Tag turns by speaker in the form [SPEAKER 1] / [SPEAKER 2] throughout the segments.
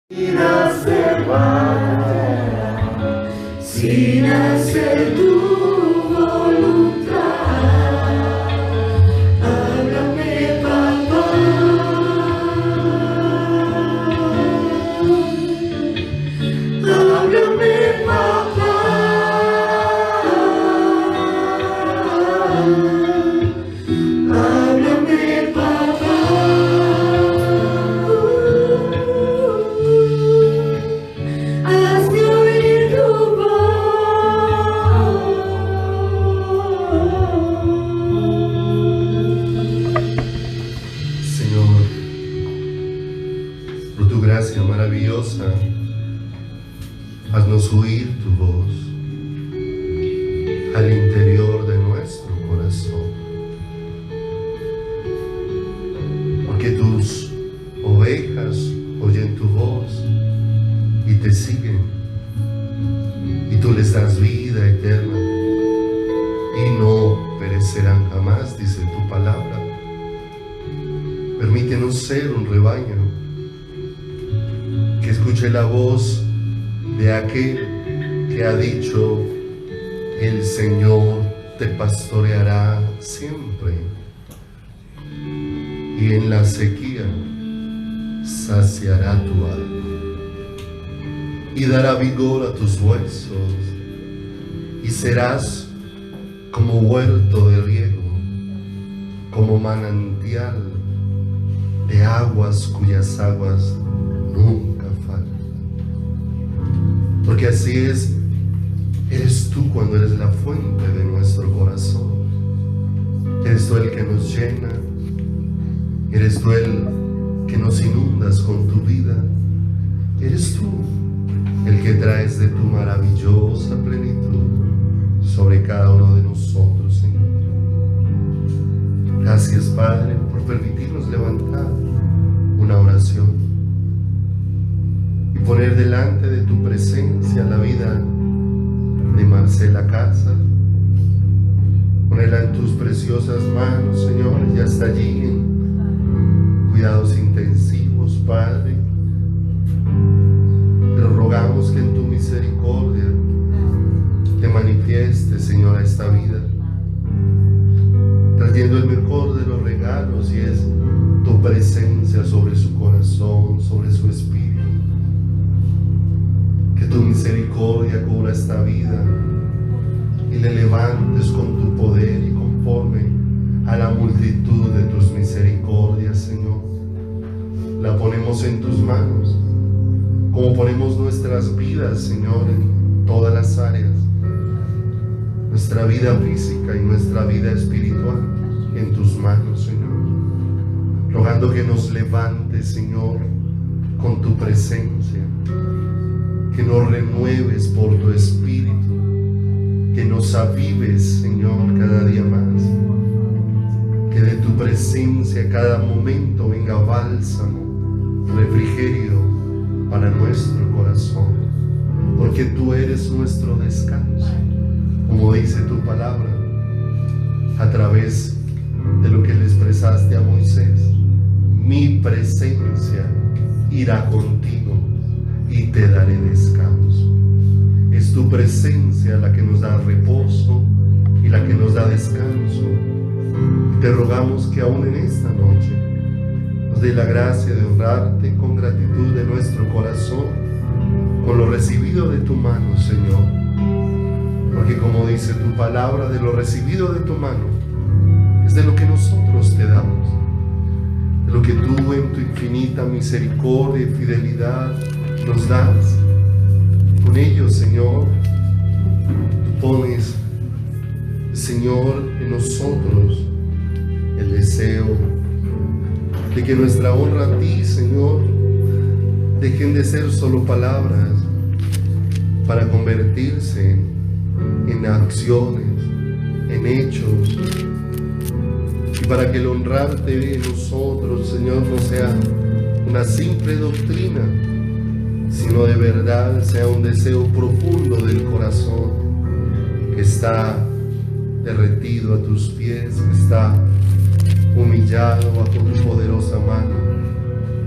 [SPEAKER 1] Vidas de paz, sin hacer tu voluntad. Háblame, papá. Háblame, papá. Háblame, papá. Hazme oír tu voz.
[SPEAKER 2] Señor, por tu gracia maravillosa, haznos oír tu voz al interior de nuestro corazón. Porque tus ovejas oyen tu voz y te siguen, y tú les das vida eterna y no perecerán jamás, dice tu palabra. Permítenos ser un rebaño que escuche la voz de aquel que ha dicho: el Señor te pastoreará siempre, y en la sequía saciará tu alma y dará vigor a tus huesos, y serás como huerto de riego, como manantial de aguas cuyas aguas nunca faltan. Porque así eres tú cuando eres la fuente de nuestro corazón. Eres tú el que nos llena, eres tú el que nos inundas con tu vida, eres tú el que traes de tu maravillosa plenitud sobre cada uno de nosotros, Señor. Gracias, Padre, por permitirnos levantar una oración y poner delante de tu presencia la vida de Marcela Casas. Ponerla en tus preciosas manos, Señor. Ya está allí en cuidados intensivos, Padre. Pero rogamos que en tu misericordia te manifiestes, Señor, a esta vida, trayendo el mejor de los regalos, y es tu presencia sobre su corazón, sobre su espíritu. Que tu misericordia cubra esta vida y le levantes con tu poder y conforme a la multitud de tus misericordias, Señor. La ponemos en tus manos, como ponemos nuestras vidas, Señor, en todas las áreas. Nuestra vida física y nuestra vida espiritual en tus manos, Señor. Rogando que nos levantes, Señor, con tu presencia. Que nos renueves por tu espíritu. Que nos avives, Señor, cada día más. Que de tu presencia cada momento venga bálsamo, refrigerio para nuestro corazón. Porque tú eres nuestro descanso, como dice tu palabra, a través de lo que le expresaste a Moisés. Mi presencia irá contigo y te daré descanso. Es tu presencia la que nos da reposo y la que nos da descanso. Te rogamos que aún en esta noche nos dé la gracia de honrarte con gratitud de nuestro corazón, con lo recibido de tu mano, Señor. Porque como dice tu palabra, de lo recibido de tu mano es de lo que nosotros te damos, de lo que tú en tu infinita misericordia y fidelidad nos das. Con ello, Señor, tú pones, Señor, en nosotros el deseo de que nuestra honra a ti, Señor, dejen de ser solo palabras para convertirse en acciones, en hechos, y para que el honrarte en nosotros, Señor, no sea una simple doctrina, sino de verdad sea un deseo profundo del corazón que está derretido a tus pies, que está humillado bajo tu poderosa mano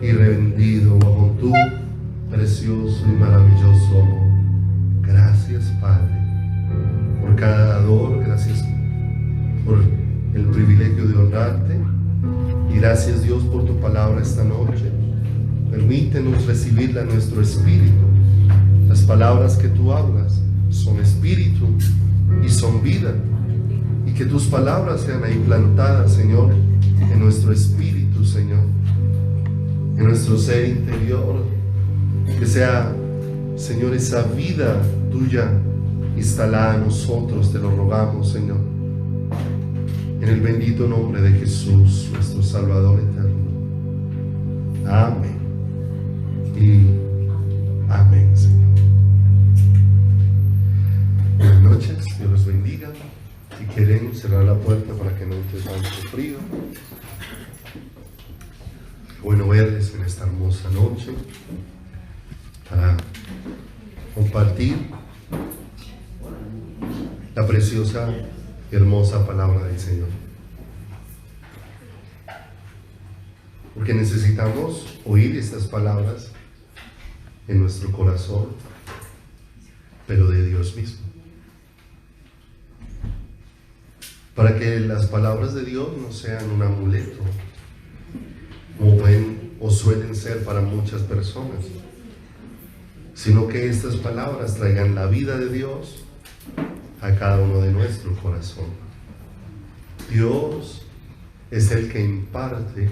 [SPEAKER 2] y rendido bajo tu precioso y maravilloso amor. Gracias, Padre, por cada dador. Gracias por el privilegio de honrarte. Y gracias, Dios, por tu palabra esta noche. Permítenos recibirla en nuestro espíritu. Las palabras que tú hablas son espíritu y son vida. Y que tus palabras sean ahí plantadas, Señor, en nuestro espíritu, Señor, en nuestro ser interior. Que sea, Señor, esa vida tuya instalada en nosotros, te lo rogamos, Señor. En el bendito nombre de Jesús, nuestro Salvador eterno. Amén. Y amén, Señor. Buenas noches, Dios los bendiga. Si quieren cerrar la puerta para que no entre tanto frío. Bueno verles en esta hermosa noche para compartir la preciosa y hermosa palabra del Señor. Porque necesitamos oír estas palabras en nuestro corazón, pero de Dios mismo. Para que las palabras de Dios no sean un amuleto, como pueden o suelen ser para muchas personas, sino que estas palabras traigan la vida de Dios a cada uno de nuestro corazón. Dios es el que imparte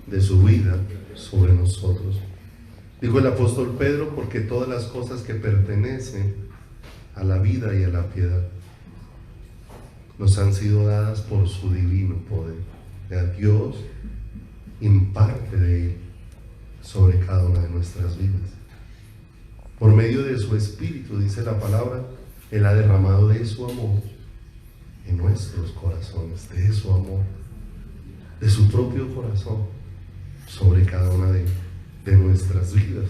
[SPEAKER 2] de su vida sobre nosotros. Dijo el apóstol Pedro, porque todas las cosas que pertenecen a la vida y a la piedad nos han sido dadas por su divino poder. Dios imparte de Él sobre cada una de nuestras vidas. Por medio de su Espíritu, dice la palabra, Él ha derramado de su amor en nuestros corazones, de su amor, de su propio corazón, sobre cada una de nuestras vidas.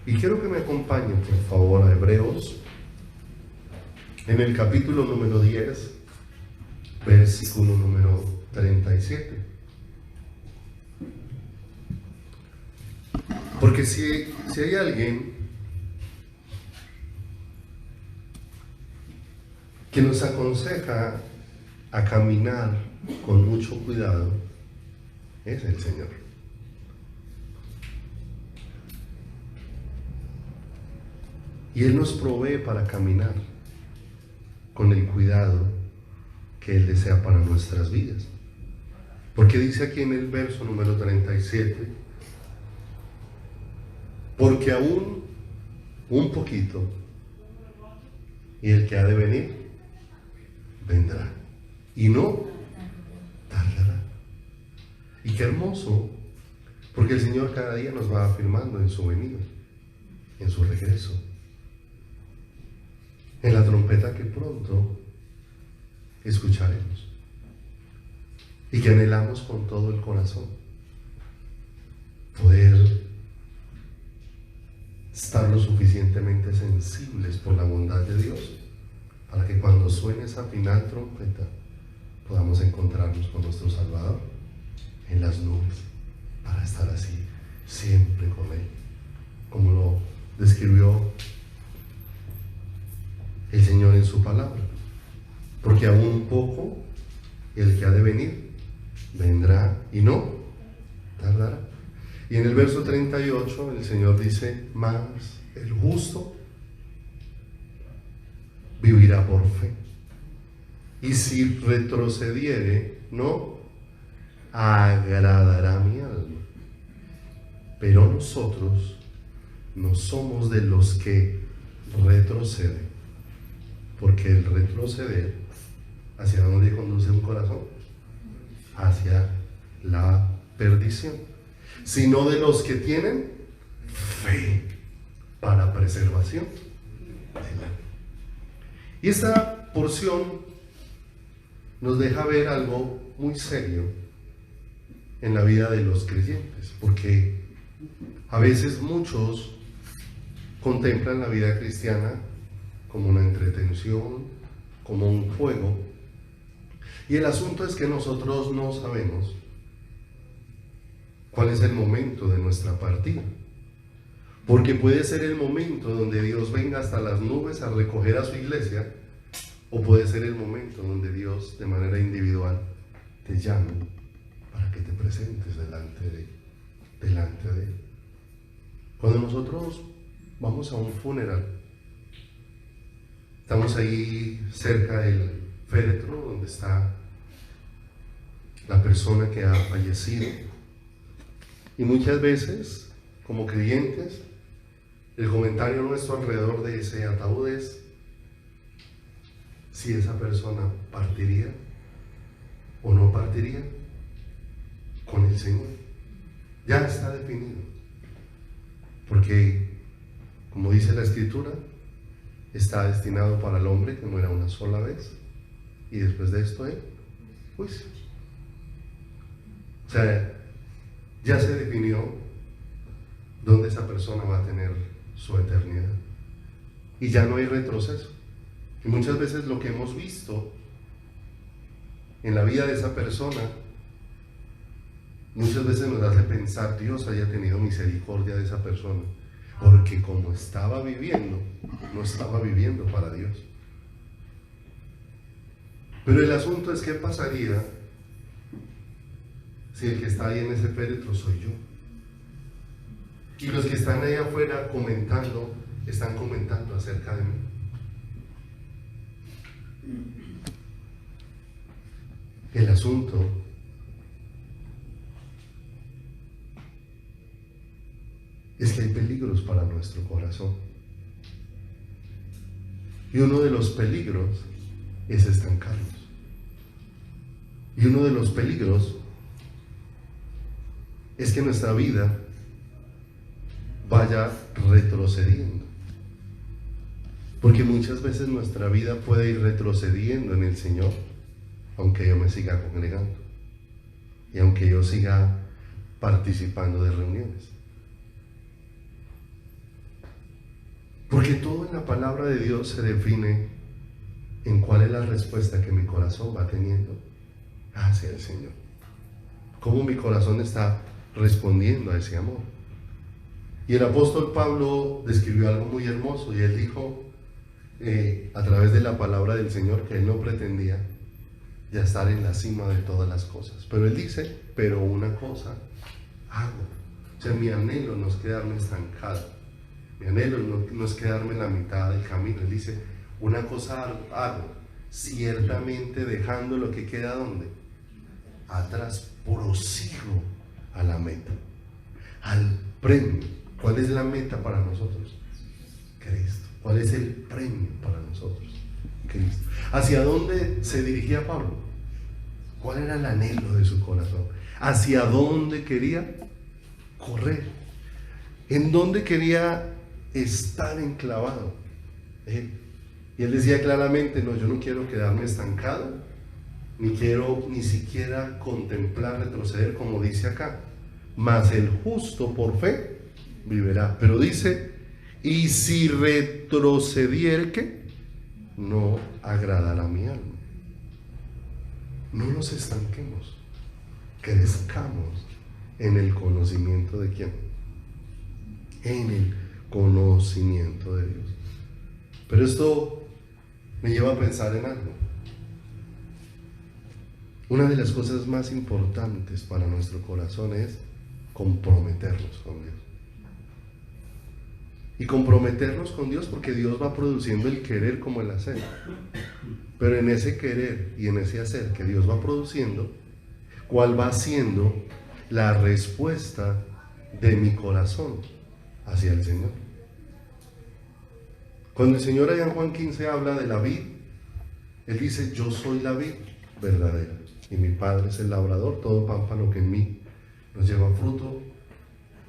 [SPEAKER 2] Y quiero que me acompañen, por favor, a Hebreos, en el capítulo número 10, versículo número 37. Porque si hay alguien que nos aconseja a caminar con mucho cuidado, es el Señor. Y Él nos provee para caminar con el cuidado que Él desea para nuestras vidas. Porque dice aquí en el verso número 37, porque aún un poquito, y el que ha de venir, vendrá, y no tardará. Y qué hermoso, porque el Señor cada día nos va afirmando en su venida, en su regreso, en la trompeta que pronto escucharemos y que anhelamos con todo el corazón poder estar lo suficientemente sensibles por la bondad de Dios para que cuando suene esa final trompeta podamos encontrarnos con nuestro Salvador en las nubes, para estar así siempre con Él, como lo describió el Señor en su palabra. Porque aún un poco, el que ha de venir vendrá y no tardará. Y en el verso 38 el Señor dice, mas el justo vivirá por fe, y si retrocediere, no agradará mi alma. Pero nosotros no somos de los que retroceden, porque el retroceder, ¿hacia dónde conduce un corazón? Hacia la perdición, sino de los que tienen fe para preservación del alma. Y esta porción nos deja ver algo muy serio en la vida de los creyentes, porque a veces muchos contemplan la vida cristiana como una entretención, como un juego, y el asunto es que nosotros no sabemos cuál es el momento de nuestra partida, Porque puede ser el momento donde Dios venga hasta las nubes a recoger a su iglesia, o puede ser el momento donde Dios de manera individual te llame para que te presentes delante de Él. Cuando nosotros vamos a un funeral, estamos ahí cerca del féretro donde está la persona que ha fallecido, y muchas veces, como creyentes, el comentario nuestro alrededor de ese ataúd es si esa persona partiría o no partiría con el Señor. Ya está definido, porque como dice la Escritura, está destinado para el hombre que muera una sola vez y después de esto el juicio. O sea, ya se definió dónde esa persona va a tener su eternidad y ya no hay retroceso. Y muchas veces lo que hemos visto en la vida de esa persona, muchas veces nos hace pensar: Dios haya tenido misericordia de esa persona, porque como estaba viviendo, no estaba viviendo para Dios. Pero el asunto es: ¿qué pasaría si el que está ahí en ese féretro soy yo? Y los que están ahí afuera comentando, están comentando acerca de mí. El asunto es que hay peligros para nuestro corazón. Y uno de los peligros es estancarnos. Y uno de los peligros es que nuestra vida vaya retrocediendo. Porque muchas veces nuestra vida puede ir retrocediendo en el Señor, aunque yo me siga congregando y aunque yo siga participando de reuniones. Porque todo en la palabra de Dios se define en cuál es la respuesta que mi corazón va teniendo hacia el Señor. Cómo mi corazón está respondiendo a ese amor. Y el apóstol Pablo describió algo muy hermoso, y él dijo a través de la palabra del Señor que él no pretendía ya estar en la cima de todas las cosas. Pero él dice: pero una cosa hago. O sea, mi anhelo no es quedarme estancado. Mi anhelo no es quedarme en la mitad del camino. Él dice: una cosa hago, ciertamente dejando lo que queda ¿dónde? Atrás, prosigo a la meta, al premio. ¿Cuál es la meta para nosotros? Cristo. ¿Cuál es el premio para nosotros? Cristo. ¿Hacia dónde se dirigía Pablo? ¿Cuál era el anhelo de su corazón? ¿Hacia dónde quería correr? ¿En dónde quería estar enclavado? Y él decía claramente: no, yo no quiero quedarme estancado, ni quiero ni siquiera contemplar retroceder, como dice acá. Mas el justo por fe vivirá. Pero dice: y si retrocediere, ¿qué? No agradará a mi alma. No nos estanquemos, crezcamos en el conocimiento de quién, en el conocimiento de Dios. Pero esto me lleva a pensar en algo. Una de las cosas más importantes para nuestro corazón es comprometernos con Dios. Y comprometernos con Dios porque Dios va produciendo el querer como el hacer. Pero en ese querer y en ese hacer que Dios va produciendo, ¿cuál va siendo la respuesta de mi corazón hacia el Señor? Cuando el Señor allá en Juan 15 habla de la vid, Él dice: yo soy la vid verdadera y mi Padre es el labrador. Todo pámpano que en mí no lleva fruto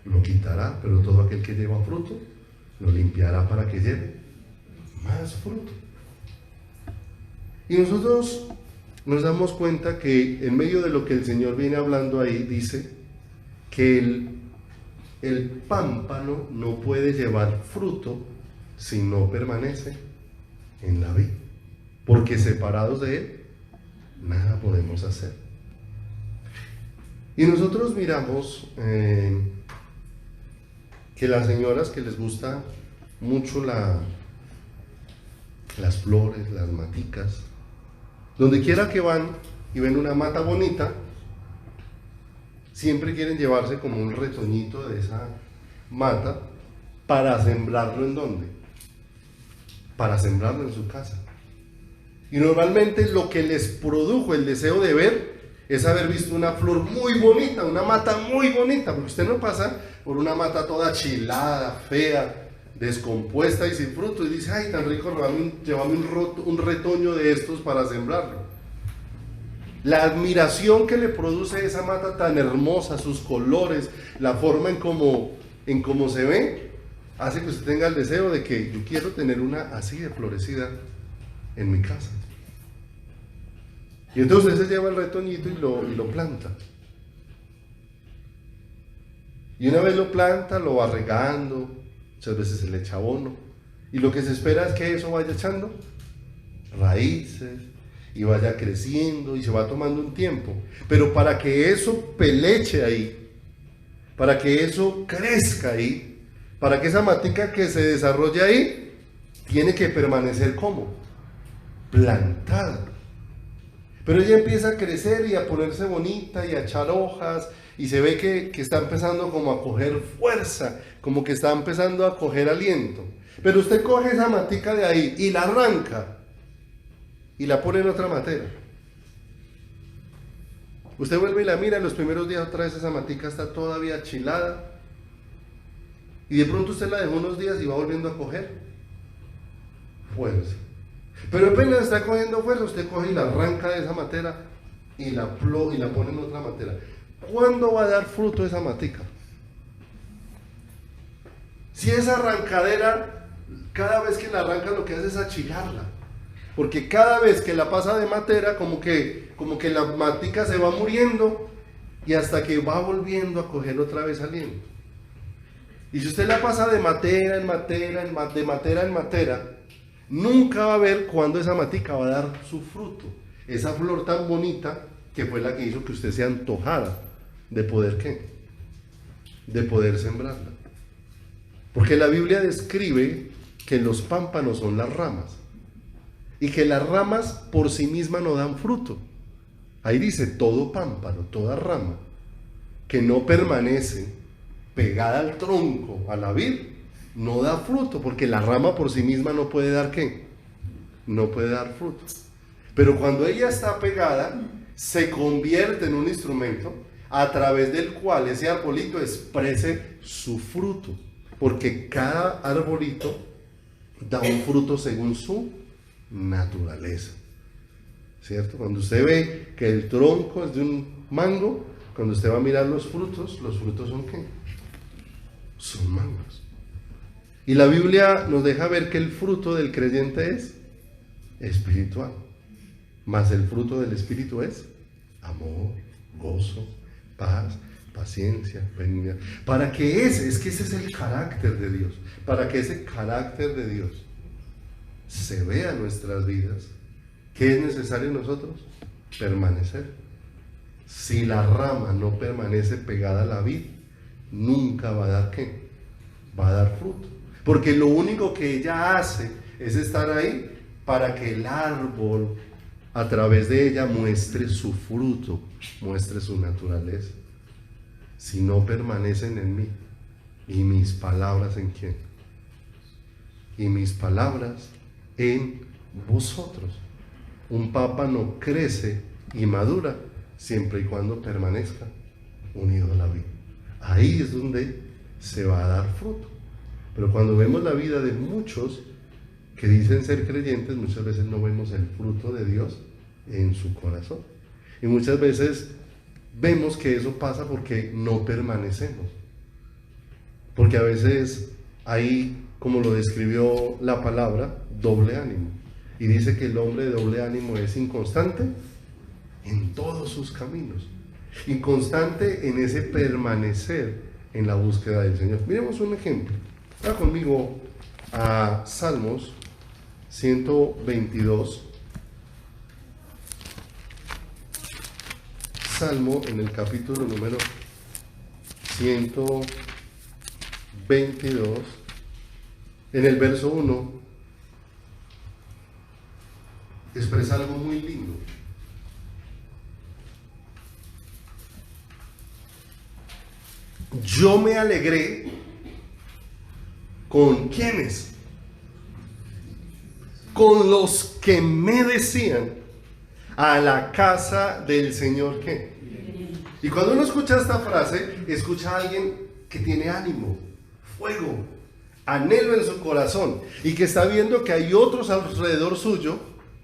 [SPEAKER 2] lo quitará, pero todo aquel que lleva fruto lo limpiará para que lleve más fruto. Y nosotros nos damos cuenta que en medio de lo que el Señor viene hablando ahí, dice que el pámpano no puede llevar fruto si no permanece en la vid, porque separados de Él nada podemos hacer. Y nosotros miramos que las señoras que les gusta mucho las flores, las maticas, donde quiera que van y ven una mata bonita, siempre quieren llevarse como un retoñito de esa mata para sembrarlo ¿en dónde? Para sembrarlo en su casa. Y normalmente lo que les produjo el deseo de ver es haber visto una flor muy bonita, una mata muy bonita, porque usted no pasa por una mata toda chilada, fea, descompuesta y sin fruto y dice, ay, tan rico, llévame un retoño de estos para sembrarlo. La admiración que le produce esa mata tan hermosa, sus colores, la forma en cómo se ve, hace que usted tenga el deseo de que yo quiero tener una así de florecida en mi casa. Y entonces se lleva el retoñito y lo planta. Y una vez lo planta, lo va regando, muchas veces se le echa abono. Y lo que se espera es que eso vaya echando raíces y vaya creciendo y se va tomando un tiempo. Pero para que eso peleche ahí, para que eso crezca ahí, para que esa matica que se desarrolle ahí, tiene que permanecer como plantada. Pero ella empieza a crecer y a ponerse bonita y a echar hojas y se ve que está empezando como a coger fuerza, como que está empezando a coger aliento. Pero usted coge esa matica de ahí y la arranca y la pone en otra matera. Usted vuelve y la mira, en los primeros días otra vez esa matica está todavía chilada y de pronto usted la dejó unos días y va volviendo a coger fuerza. Pero apenas está cogiendo fuerza, usted coge y la arranca de esa matera y la pone en otra matera. ¿Cuándo va a dar fruto esa matica? Si esa arrancadera, cada vez que la arranca lo que hace es achilarla. Porque cada vez que la pasa de matera, como que la matica se va muriendo y hasta que va volviendo a coger otra vez aliento. Y si usted la pasa de matera en matera, de matera en matera, nunca va a ver cuándo esa matica va a dar su fruto. Esa flor tan bonita que fue la que hizo que usted se antojara de poder ¿qué? De poder sembrarla. Porque la Biblia describe que los pámpanos son las ramas y que las ramas por sí mismas no dan fruto. Ahí dice, todo pámpano, toda rama que no permanece pegada al tronco, a la vid, no da fruto, porque la rama por sí misma no puede dar ¿qué? No puede dar fruto. Pero cuando ella está pegada, se convierte en un instrumento a través del cual ese arbolito exprese su fruto, porque cada arbolito da un fruto según su naturaleza, ¿cierto? Cuando usted ve que el tronco es de un mango, cuando usted va a mirar los frutos son ¿qué? Son mangos. Y la Biblia nos deja ver que el fruto del creyente es espiritual, mas el fruto del Espíritu es amor, gozo, paz, paciencia, benignidad. Para que ese es el carácter de Dios, para que ese carácter de Dios se vea en nuestras vidas, ¿qué es necesario en nosotros? Permanecer. Si la rama no permanece pegada a la vid, nunca va a dar ¿qué? Va a dar fruto. Porque lo único que ella hace es estar ahí para que el árbol a través de ella muestre su fruto, muestre su naturaleza. Si no permanecen en mí, y mis palabras en quién, y mis palabras en vosotros. Un pámpano crece y madura siempre y cuando permanezca unido a la vid. Ahí es donde se va a dar fruto. Pero cuando vemos la vida de muchos que dicen ser creyentes, muchas veces no vemos el fruto de Dios en su corazón. Y muchas veces vemos que eso pasa porque no permanecemos. Porque a veces hay, como lo describió la palabra, doble ánimo. Y dice que el hombre de doble ánimo es inconstante en todos sus caminos. Inconstante en ese permanecer en la búsqueda del Señor. Miremos un ejemplo. Va conmigo a Salmos 122. Salmo en el capítulo número 122. 22, en el verso 1, expresa algo muy lindo. Yo me alegré con ¿quiénes? Con los que me decían, a la casa del Señor, ¿qué? Y cuando uno escucha esta frase, escucha a alguien que tiene ánimo, fuego, anhelo en su corazón, y que está viendo que hay otros alrededor suyo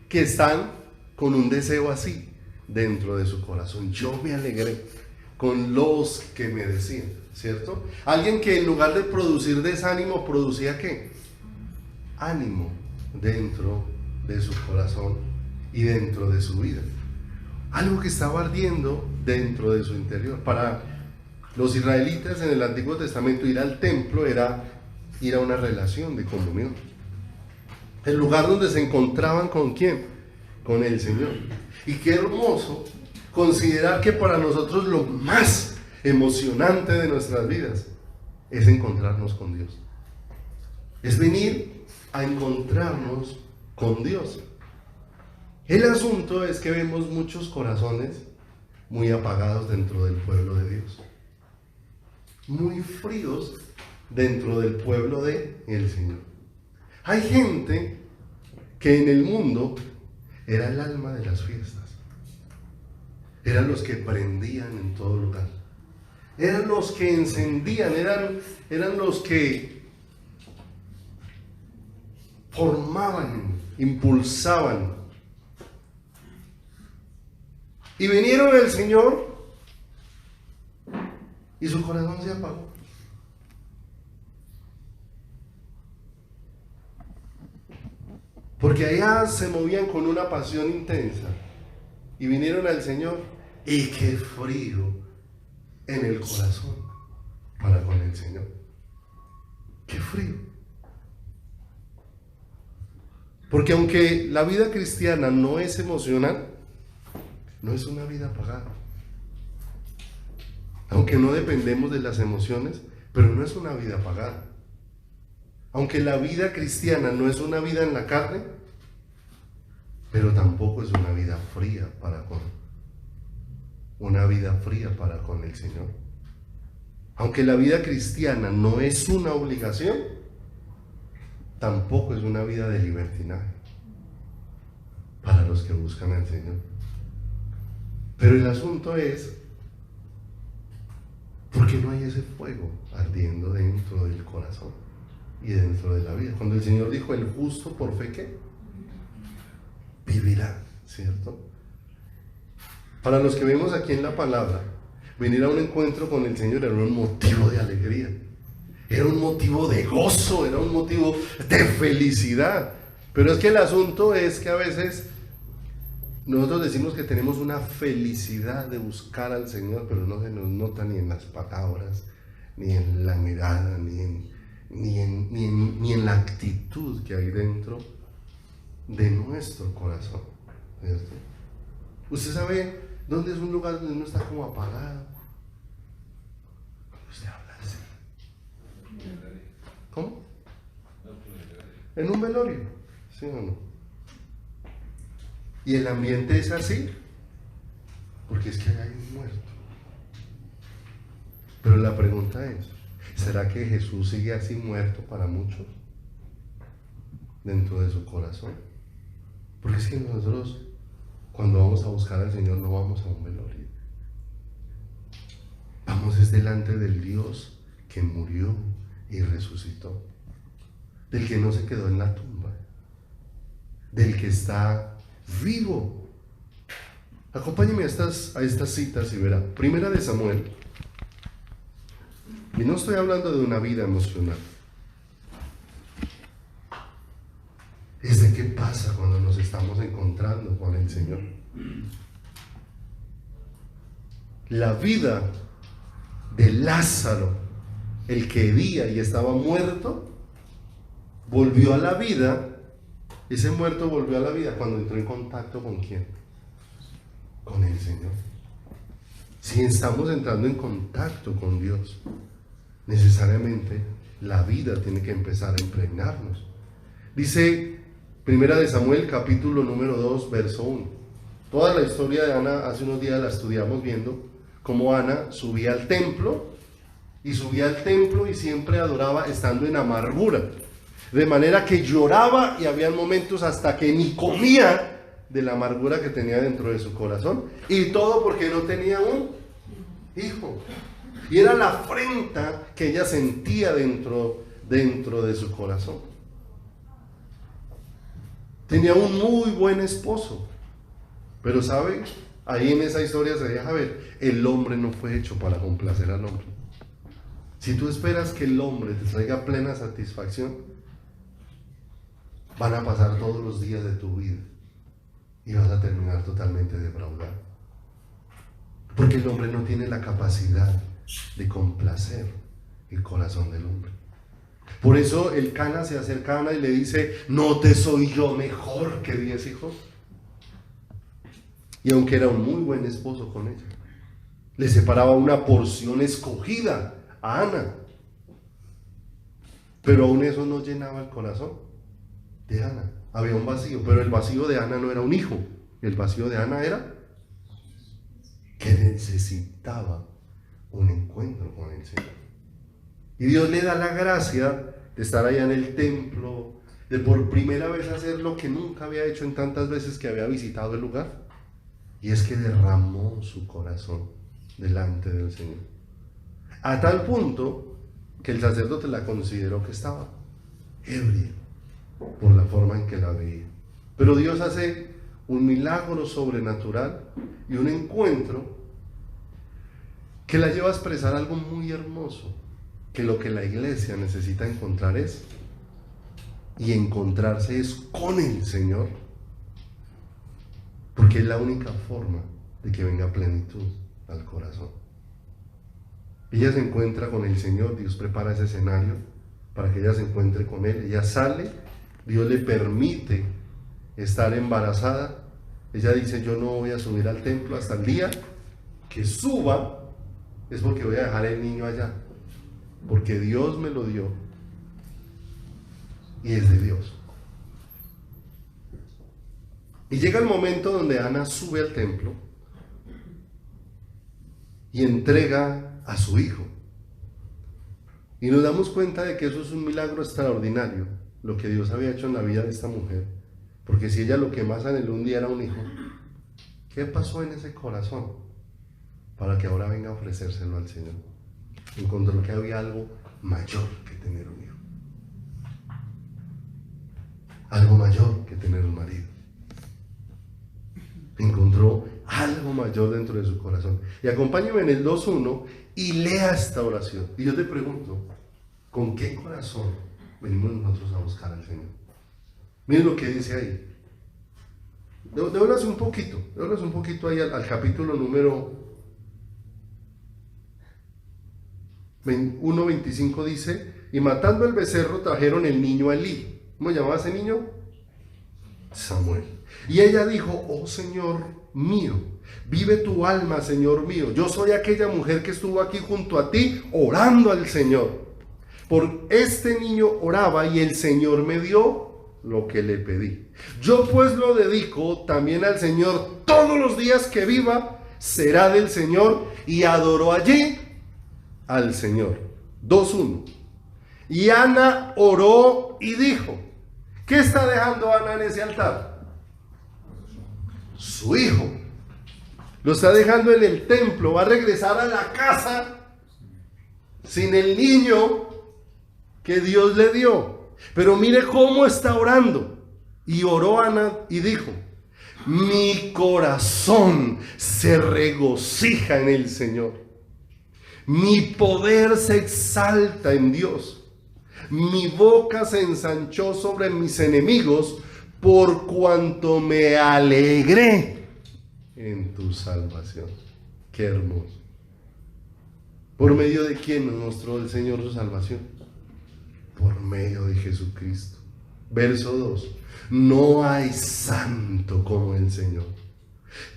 [SPEAKER 2] que están con un deseo así dentro de su corazón. Yo me alegré con los que me decían, ¿cierto? Alguien que en lugar de producir desánimo, producía ¿qué? Ánimo dentro de su corazón y dentro de su vida. Algo que estaba ardiendo dentro de su interior. Para los israelitas en el Antiguo Testamento, ir al templo era ir a una relación de comunión. El lugar donde se encontraban ¿con quién? Con el Señor. Y qué hermoso considerar que para nosotros lo más emocionante de nuestras vidas es encontrarnos con Dios. Es venir a encontrarnos con Dios. El asunto es que vemos muchos corazones muy apagados dentro del pueblo de Dios, muy fríos dentro del pueblo del Señor. Hay gente que en el mundo era el alma de las fiestas, eran los que prendían en todo lugar, eran los que encendían, eran los que formaban, impulsaban. Y vinieron al Señor y su corazón se apagó. Porque allá se movían con una pasión intensa. Y vinieron al Señor y qué frío en el corazón para con el Señor. Qué frío. Porque aunque la vida cristiana no es emocional, no es una vida apagada. Aunque no dependemos de las emociones, pero no es una vida apagada. Aunque la vida cristiana no es una vida en la carne, pero tampoco es una vida fría para con el Señor. Aunque la vida cristiana no es una obligación, tampoco es una vida de libertinaje para los que buscan al Señor. Pero el asunto es, ¿por qué no hay ese fuego ardiendo dentro del corazón y dentro de la vida? Cuando el Señor dijo, el justo por fe, ¿qué? Vivirá, ¿cierto? Para los que vemos aquí en la palabra, venir a un encuentro con el Señor era un motivo de alegría, era un motivo de gozo, era un motivo de felicidad. Pero es que el asunto es que a veces nosotros decimos que tenemos una felicidad de buscar al Señor, pero no se nos nota ni en las palabras, ni en la mirada, ni en la actitud que hay dentro de nuestro corazón, ¿cierto? Usted sabe dónde es un lugar donde uno está como apagado. Usted habla así. ¿Cómo? En un velorio, ¿sí o no? Y el ambiente es así, porque es que hay un muerto. Pero la pregunta es, ¿será que Jesús sigue así muerto para muchos dentro de su corazón? Porque es que nosotros, cuando vamos a buscar al Señor, no vamos a un velorio. Vamos es delante del Dios que murió y resucitó, del que no se quedó en la tumba, del que está vivo. Acompáñeme a estas citas y verá. Primera de Samuel. Y no estoy hablando de una vida emocional. Es de qué pasa cuando nos estamos encontrando con el Señor. La vida de Lázaro, el que hería y estaba muerto, volvió a la vida. Ese muerto volvió a la vida cuando entró en contacto ¿con quién? Con el Señor. Si estamos entrando en contacto con Dios, necesariamente la vida tiene que empezar a impregnarnos. Dice Primera de Samuel, capítulo número 2, verso 1. Toda la historia de Ana hace unos días la estudiamos viendo cómo Ana subía al templo y siempre adoraba estando en amargura. De manera que lloraba y había momentos hasta que ni comía de la amargura que tenía dentro de su corazón. Y todo porque no tenía un hijo. Y era la afrenta que ella sentía dentro de su corazón. Tenía un muy buen esposo. Pero ¿sabe? Ahí en esa historia se deja ver, el hombre no fue hecho para complacer al hombre. Si tú esperas que el hombre te traiga plena satisfacción, van a pasar todos los días de tu vida y vas a terminar totalmente defraudado. Porque el hombre no tiene la capacidad de complacer el corazón del hombre. Por eso el Cana se acerca a Ana y le dice, ¿no te soy yo mejor que 10 hijos? Y aunque era un muy buen esposo con ella, le separaba una porción escogida a Ana. Pero aún eso no llenaba el corazón de Ana. Había un vacío, pero el vacío de Ana no era un hijo. El vacío de Ana era que necesitaba un encuentro con el Señor. Y Dios le da la gracia de estar allá en el templo, de por primera vez hacer lo que nunca había hecho en tantas veces que había visitado el lugar. Y es que derramó su corazón delante del Señor. A tal punto que el sacerdote la consideró que estaba ebria por la forma en que la veía. Pero Dios hace un milagro sobrenatural y un encuentro que la lleva a expresar algo muy hermoso, que lo que la iglesia necesita encontrar es, y encontrarse es con el Señor, porque es la única forma de que venga plenitud al corazón. Ella se encuentra con el Señor, Dios prepara ese escenario para que ella se encuentre con Él. Ella sale, Dios le permite estar embarazada. Ella dice, yo no voy a subir al templo hasta el día que suba, es porque voy a dejar el niño allá, porque Dios me lo dio y es de Dios. Y llega el momento donde Ana sube al templo y entrega a su hijo. Y nos damos cuenta de que eso es un milagro extraordinario, lo que Dios había hecho en la vida de esta mujer. Porque si ella lo que más anheló un día era un hijo, ¿qué pasó en ese corazón para que ahora venga a ofrecérselo al Señor? Encontró que había algo mayor que tener un hijo. Algo mayor que tener un marido. Encontró algo mayor dentro de su corazón. Y acompáñeme en el 2.1 y lea esta oración. Y yo te pregunto, ¿con qué corazón venimos nosotros a buscar al Señor? Miren lo que dice ahí. Devuélvase un poquito ahí al capítulo número 1:25 dice, y matando el becerro trajeron el niño a Elí. ¿Cómo llamaba ese niño? Samuel. Y ella dijo, oh Señor mío, vive tu alma, Señor mío. Yo soy aquella mujer que estuvo aquí junto a ti orando al Señor. Por este niño oraba y el Señor me dio lo que le pedí. Yo pues lo dedico también al Señor. Todos los días que viva será del Señor. Y adoró allí al Señor. 2.1. Y Ana oró y dijo, ¿qué está dejando Ana en ese altar? Su hijo. Lo está dejando en el templo. Va a regresar a la casa sin el niño que Dios le dio. Pero mire cómo está orando. Y oró Ana y dijo, mi corazón se regocija en el Señor. Mi poder se exalta en Dios. Mi boca se ensanchó sobre mis enemigos por cuanto me alegré en tu salvación. Qué hermoso. ¿Por medio de quién nos mostró el Señor su salvación? Por medio de Jesucristo. Verso 2. No hay santo como el Señor,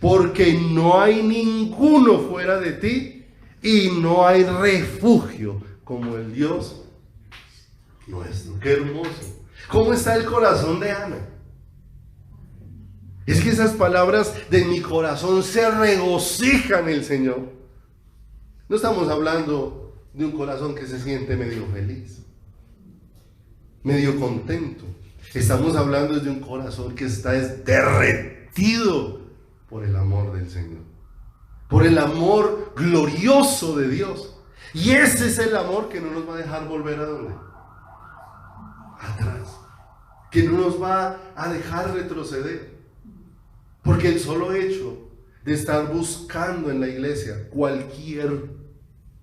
[SPEAKER 2] porque no hay ninguno fuera de ti y no hay refugio como el Dios nuestro. Qué hermoso. ¿Cómo está el corazón de Ana? Es que esas palabras de mi corazón se regocijan en el Señor. No estamos hablando de un corazón que se siente medio feliz, medio contento. Estamos hablando de un corazón que está derretido por el amor del Señor, por el amor glorioso de Dios. Y ese es el amor que no nos va a dejar volver a ¿dónde? Atrás. Que no nos va a dejar retroceder. Porque el solo hecho de estar buscando en la iglesia cualquier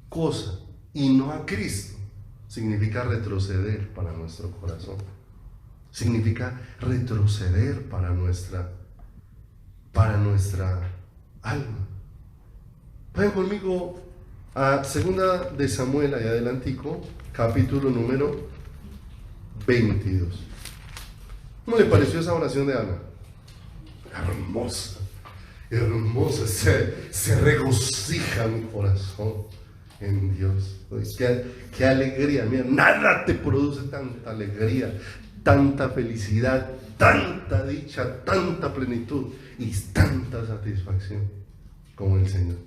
[SPEAKER 2] cosa y no a Cristo significa retroceder para nuestro corazón. Significa retroceder para nuestra alma. Vayan conmigo a 2 de Samuel, allá adelantico, capítulo número 22. ¿Cómo le pareció esa oración de Ana? Hermosa, hermosa, se regocija mi corazón en Dios. Qué alegría, mira, nada te produce tanta alegría, tanta felicidad, tanta dicha, tanta plenitud y tanta satisfacción como el Señor.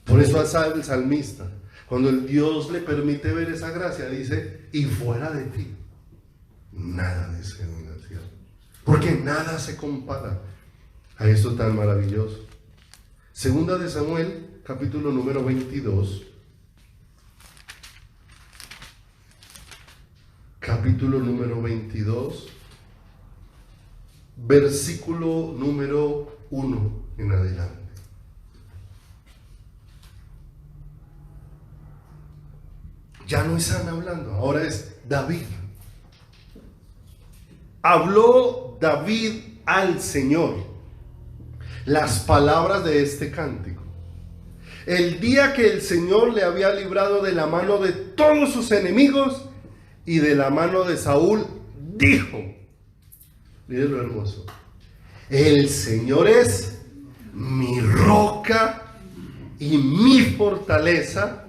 [SPEAKER 2] Por eso el salmista, cuando el Dios le permite ver esa gracia, dice: y fuera de ti nada deseo en la tierra, porque nada se compara a esto tan maravilloso. 2 de Samuel, capítulo número 22. Capítulo número 22, versículo número 1 en adelante. Ya no es Ana hablando, ahora es David. Habló David al Señor las palabras de este cántico. El día que el Señor le había librado de la mano de todos sus enemigos y de la mano de Saúl, dijo, miren lo hermoso: el Señor es mi roca y mi fortaleza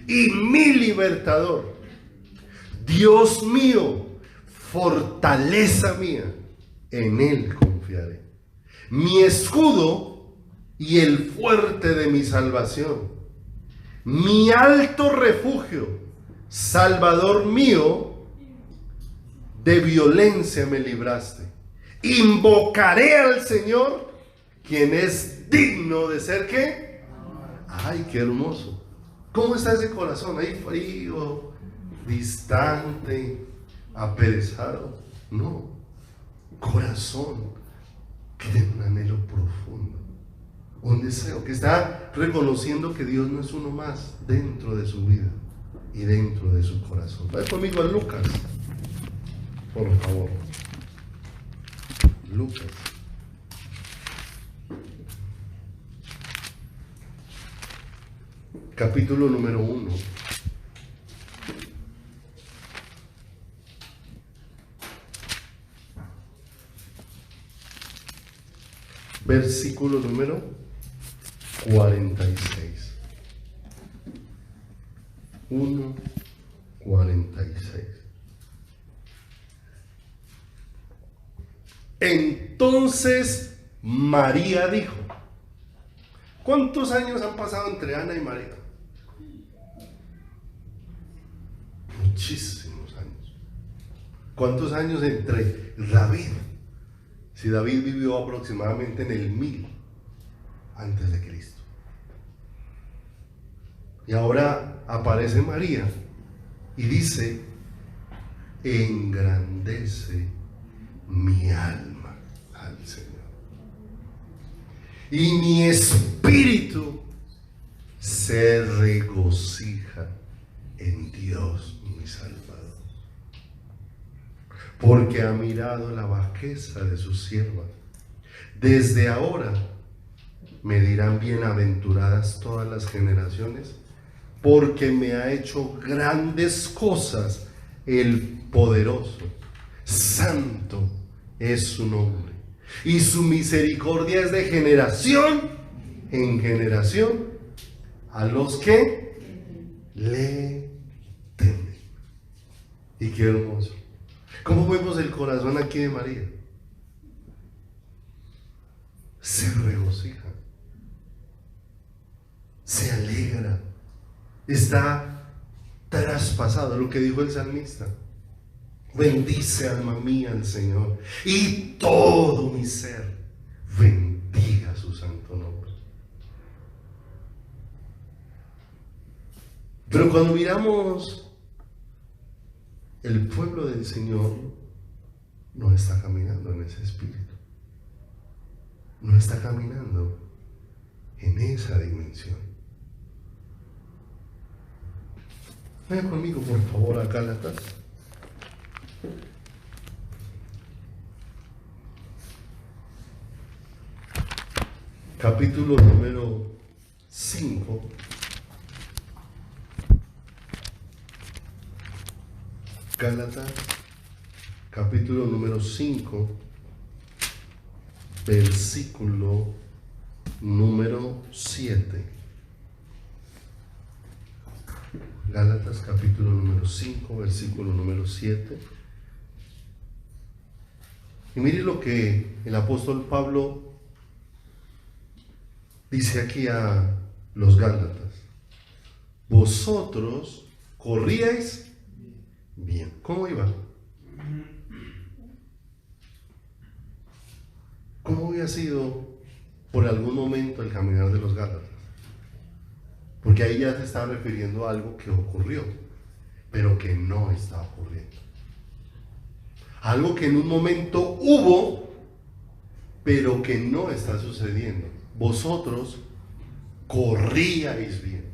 [SPEAKER 2] y mi libertador. Dios mío, fortaleza mía, en Él confiaré. Mi escudo y el fuerte de mi salvación, mi alto refugio, Salvador mío, de violencia me libraste. Invocaré al Señor, quien es digno de ser ¿qué? Ay, qué hermoso. ¿Cómo está ese corazón? Ahí frío, distante, aperezado. No, corazón que tiene un anhelo profundo, un deseo, que está reconociendo que Dios no es uno más dentro de su vida y dentro de su corazón. Vaya conmigo a Lucas, por favor. Lucas. Capítulo número 1. Versículo número 46. 1:46. Entonces María dijo. ¿Cuántos años han pasado entre Ana y María? Muchísimos años. ¿Cuántos años entre David? Si David vivió aproximadamente en el 1000 antes de Cristo. Y ahora aparece María y dice: engrandece mi alma al Señor, y mi espíritu se regocija en Dios mi Salvador, porque ha mirado la bajeza de su sierva. Desde ahora me dirán bienaventuradas todas las generaciones, porque me ha hecho grandes cosas el poderoso. Santo es su nombre, y su misericordia es de generación en generación a los que le temen. Y qué hermoso. ¿Cómo vemos el corazón aquí de María? Se regocija, se alegra, está traspasado, lo que dijo el salmista. Bendice, alma mía, al Señor, y todo mi ser bendiga su santo nombre. Pero cuando miramos el pueblo del Señor, no está caminando en ese espíritu, no está caminando en esa dimensión. Vayan conmigo, por favor, a Gálatas. Capítulo número 5. Gálatas, capítulo número 5, versículo número 7. Gálatas, capítulo número 5, versículo número 7. Y mire lo que el apóstol Pablo dice aquí a los Gálatas. Vosotros corríais bien. ¿Cómo iba? ¿Cómo había sido por algún momento el caminar de los Gálatas? Porque ahí ya se está refiriendo a algo que ocurrió, pero que no está ocurriendo. Algo que en un momento hubo, pero que no está sucediendo. Vosotros corríais bien.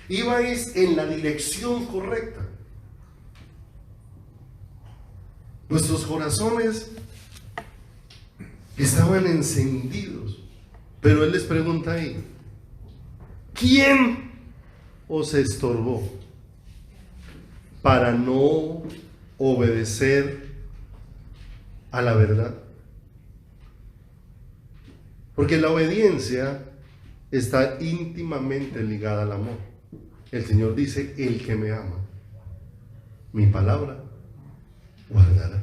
[SPEAKER 2] Ibais en la dirección correcta. Nuestros corazones estaban encendidos. Pero él les pregunta ahí, ¿quién os estorbó para no obedecer a la verdad? Porque la obediencia está íntimamente ligada al amor. El Señor dice, el que me ama, mi palabra guardará.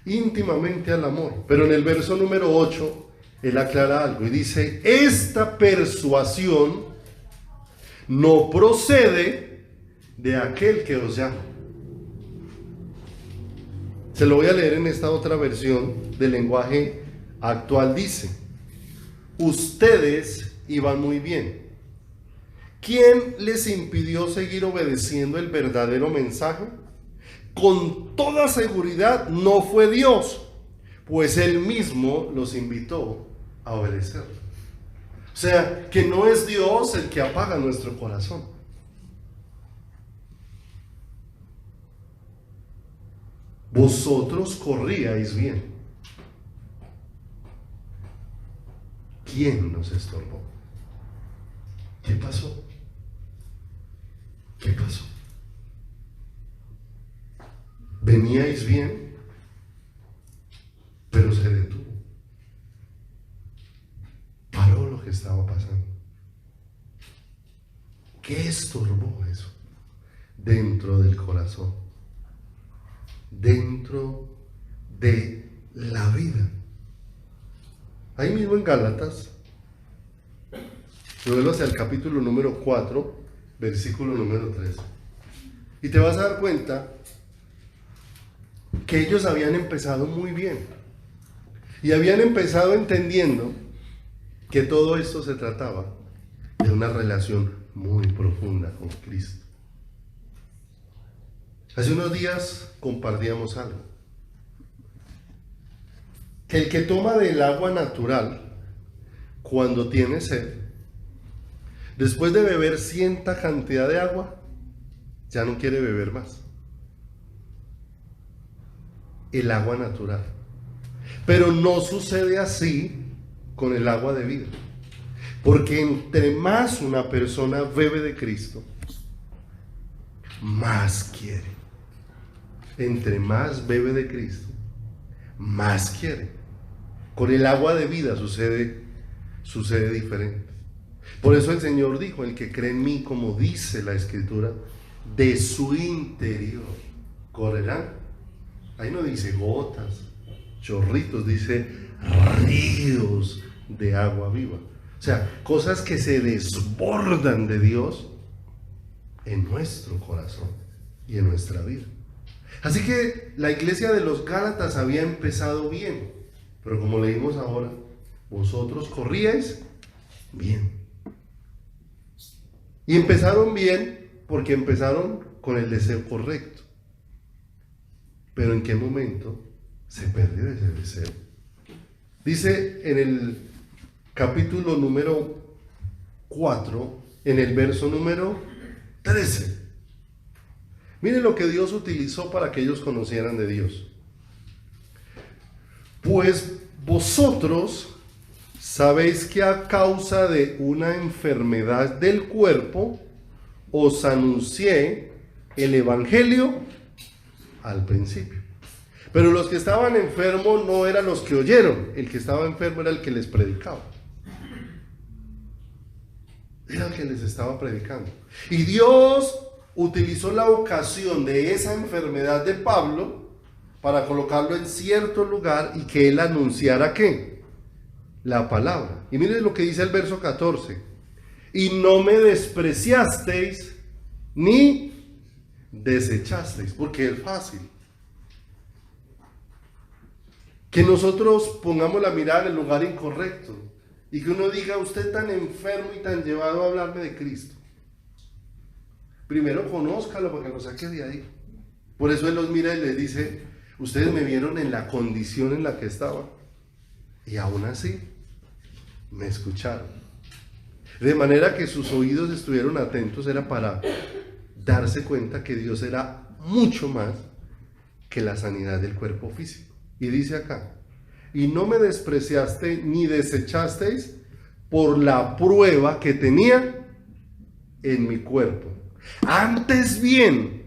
[SPEAKER 2] Íntimamente al amor. Pero en el verso número 8, él aclara algo y dice, esta persuasión no procede de aquel que os llama. Se lo voy a leer en esta otra versión del lenguaje actual. Dice, ustedes iban muy bien. ¿Quién les impidió seguir obedeciendo el verdadero mensaje? Con toda seguridad no fue Dios, pues Él mismo los invitó a obedecer. O sea, que no es Dios el que apaga nuestro corazón. Vosotros corríais bien. ¿Quién nos estorbó? ¿Qué pasó? ¿Qué pasó? Veníais bien, pero se detuvo. Paró lo que estaba pasando. ¿Qué estorbó eso? Dentro del corazón, dentro de la vida. Ahí mismo en Gálatas, luego hacia el capítulo número 4, versículo número 3. Y te vas a dar cuenta que ellos habían empezado muy bien. Y habían empezado entendiendo que todo esto se trataba de una relación muy profunda con Cristo. Hace unos días compartíamos algo. Que el que toma del agua natural, cuando tiene sed, después de beber cierta cantidad de agua, ya no quiere beber más. El agua natural. Pero no sucede así con el agua de vida. Porque entre más una persona bebe de Cristo, más quiere. Entre más bebe de Cristo, más quiere. Con el agua de vida sucede diferente. Por eso el Señor dijo, el que cree en mí, como dice la Escritura, de su interior correrán. Ahí no dice gotas, chorritos, dice ríos de agua viva. O sea, cosas que se desbordan de Dios en nuestro corazón y en nuestra vida. Así que la iglesia de los Gálatas había empezado bien, pero como leímos ahora, vosotros corríais bien. Y empezaron bien porque empezaron con el deseo correcto. Pero ¿en qué momento se perdió ese deseo? Dice en el capítulo número 4, en el verso número 13. Miren lo que Dios utilizó para que ellos conocieran de Dios. Pues vosotros sabéis que a causa de una enfermedad del cuerpo os anuncié el evangelio al principio. Pero los que estaban enfermos no eran los que oyeron, el que estaba enfermo era el que les predicaba. Era el que les estaba predicando. Y Dios utilizó la ocasión de esa enfermedad de Pablo para colocarlo en cierto lugar y que él anunciara ¿qué? La palabra. Y miren lo que dice el verso 14. Y no me despreciasteis ni desechasteis, porque es fácil que nosotros pongamos la mirada en el lugar incorrecto y que uno diga, usted tan enfermo y tan llevado a hablarme de Cristo. Primero conózcalo para que lo saque de ahí. Por eso Él los mira y les dice, ustedes me vieron en la condición en la que estaba y aún así me escucharon. De manera que sus oídos estuvieron atentos, era para darse cuenta que Dios era mucho más que la sanidad del cuerpo físico. Y dice acá, y no me despreciaste ni desechasteis por la prueba que tenía en mi cuerpo. Antes bien,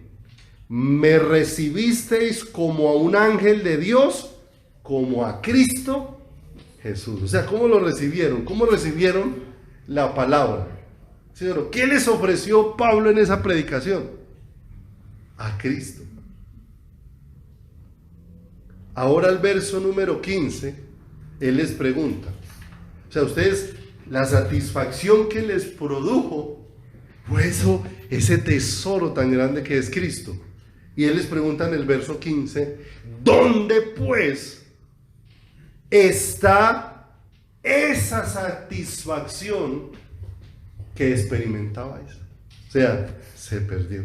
[SPEAKER 2] me recibisteis como a un ángel de Dios, como a Cristo Jesús. O sea, ¿cómo lo recibieron? ¿Cómo recibieron la palabra? Señor, ¿qué les ofreció Pablo en esa predicación? A Cristo. Ahora el verso número 15, él les pregunta, o sea, ustedes, la satisfacción que les produjo fue eso, ese tesoro tan grande que es Cristo. Y él les pregunta en el verso 15, ¿dónde pues está esa satisfacción que experimentabais? O sea, se perdió.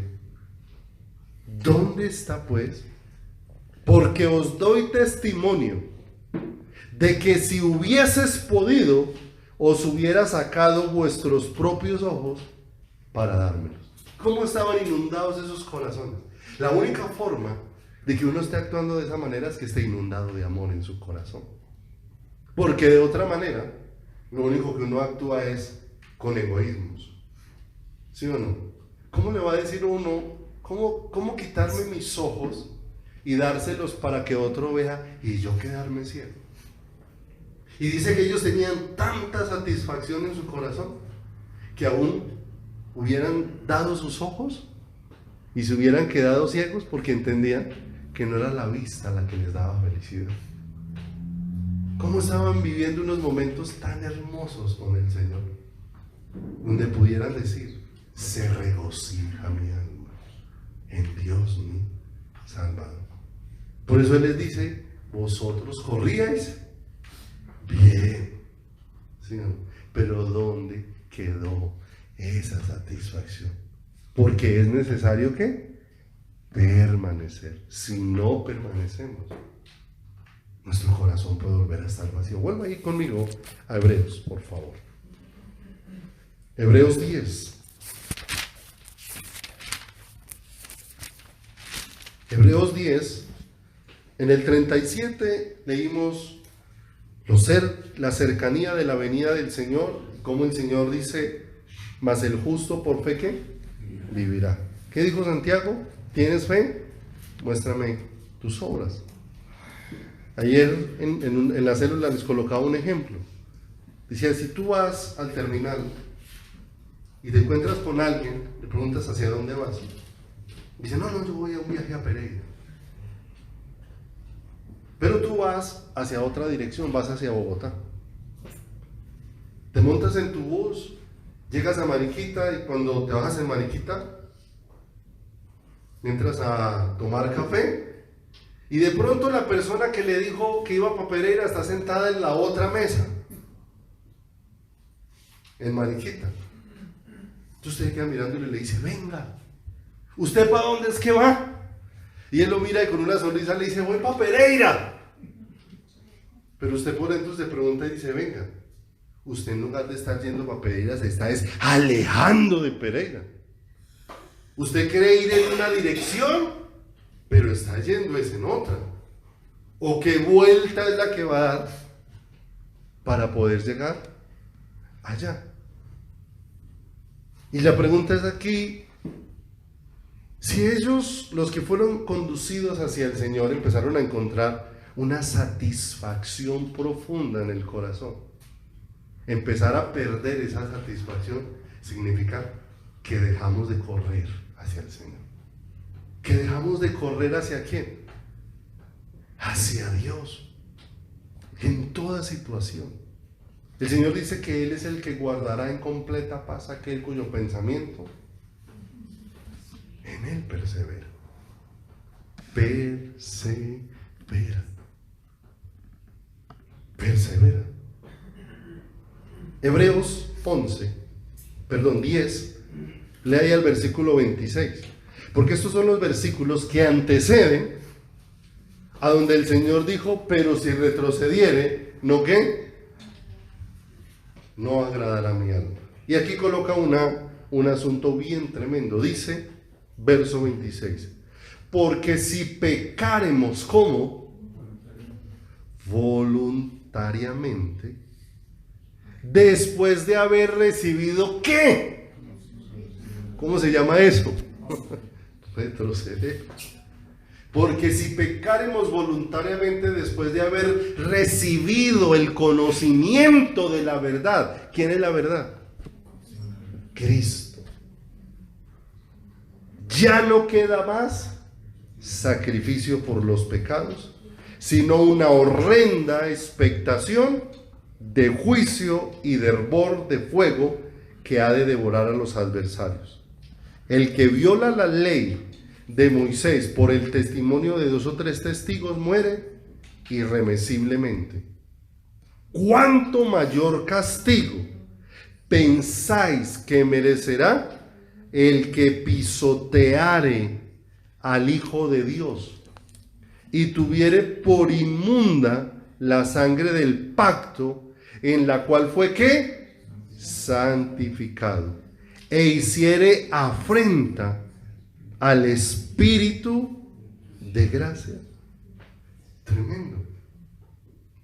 [SPEAKER 2] ¿Dónde está pues? Porque os doy testimonio de que si hubieses podido, os hubiera sacado vuestros propios ojos para dármelos. ¿Cómo estaban inundados esos corazones? La única forma de que uno esté actuando de esa manera es que esté inundado de amor en su corazón. Porque de otra manera, lo único que uno actúa es con egoísmos. ¿Sí o no? ¿Cómo le va a decir uno, cómo quitarme mis ojos y dárselos para que otro vea y yo quedarme ciego? Y dice que ellos tenían tanta satisfacción en su corazón que aún hubieran dado sus ojos y se hubieran quedado ciegos porque entendían que no era la vista la que les daba felicidad. ¿Cómo estaban viviendo unos momentos tan hermosos con el Señor? Donde pudieran decir, se regocija mi alma en Dios mi Salvador. Por eso Él les dice, vosotros corríais bien, ¿sí, no? Pero ¿dónde quedó esa satisfacción? Porque es necesario que permanecer. Si no permanecemos, nuestro corazón puede volver a estar vacío. Vuelva ahí conmigo a Hebreos, por favor. Hebreos 10. Hebreos 10, en el 37 leímos la cercanía de la venida del Señor, como el Señor dice, mas el justo por fe ¿qué? Vivirá. ¿Qué dijo Santiago? ¿Tienes fe? Muéstrame tus obras. Ayer en la célula les colocaba un ejemplo. Decía, si tú vas al terminal y te encuentras con alguien, le preguntas hacia dónde vas. Dice, no, yo voy a un viaje a Pereira. Pero tú vas hacia otra dirección, vas hacia Bogotá. Te montas en tu bus, llegas a Mariquita y cuando te bajas en Mariquita, entras a tomar café y de pronto la persona que le dijo que iba para Pereira está sentada en la otra mesa, en Mariquita. Entonces usted queda mirándole y le dice, venga, ¿usted para dónde es que va? Y él lo mira y con una sonrisa le dice, voy para Pereira. Pero usted por dentro se pregunta y dice, venga, usted en lugar de estar yendo para Pereira se está alejando de Pereira. Usted quiere ir en una dirección, pero está yendo en otra. ¿O qué vuelta es la que va a dar para poder llegar allá? Y la pregunta es aquí, si ellos, los que fueron conducidos hacia el Señor, empezaron a encontrar una satisfacción profunda en el corazón, empezar a perder esa satisfacción significa que dejamos de correr hacia el Señor. ¿Que dejamos de correr hacia quién? Hacia Dios. En toda situación. El Señor dice que Él es el que guardará en completa paz aquel cuyo pensamiento en Él persevera. Persevera. Persevera. Hebreos 10, lea ahí el versículo 26, porque estos son los versículos que anteceden a donde el Señor dijo, pero si retrocediere, ¿no qué? No agradará mi alma. Y aquí coloca un asunto bien tremendo, dice, verso 26, porque si pecaremos, ¿cómo? Voluntariamente, después de haber recibido ¿qué? ¿Cómo se llama eso? Retroceder. Porque si pecaremos voluntariamente después de haber recibido el conocimiento de la verdad, ¿quién es la verdad? Cristo. Ya no queda más sacrificio por los pecados, sino una horrenda expectación de juicio y de hervor de fuego que ha de devorar a los adversarios. El que viola la ley de Moisés por el testimonio de 2 o 3 testigos muere irremisiblemente. ¿Cuánto mayor castigo pensáis que merecerá el que pisoteare al Hijo de Dios y tuviere por inmunda la sangre del pacto en la cual fue ¿qué? Santificado, e hiciere afrenta al Espíritu de gracia? Tremendo,